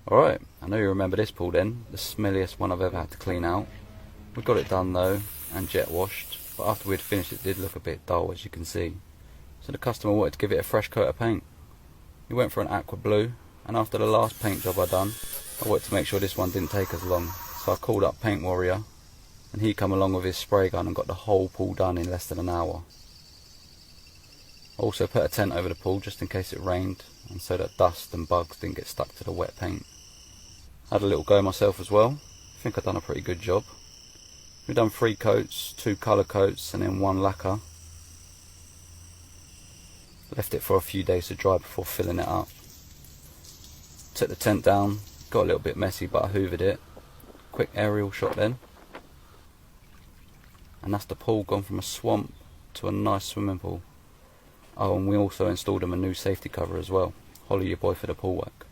Alright, I know you remember this pool then, the smelliest one I've ever had to clean out. We got it done though, and jet washed, but after we'd finished it did look a bit dull, as you can see. So the customer wanted to give it a fresh coat of paint. He went for an aqua blue, and after the last paint job I done, I wanted to make sure this one didn't take as long. So I called up Paint Warrior, and he come along with his spray gun and got the whole pool done in less than an hour. I also put a tent over the pool just in case it rained, and so that dust and bugs didn't get stuck to the wet paint. I had a little go myself as well. I think I've done a pretty good job. We've done 3 coats, 2 colour coats and then 1 lacquer. Left it for a few days to dry before filling it up. Took the tent down, got a little bit messy but I hoovered it. Quick aerial shot then. And that's the pool gone from a swamp to a nice swimming pool. Oh, and we also installed them a new safety cover as well. Holler your boy for the pool work.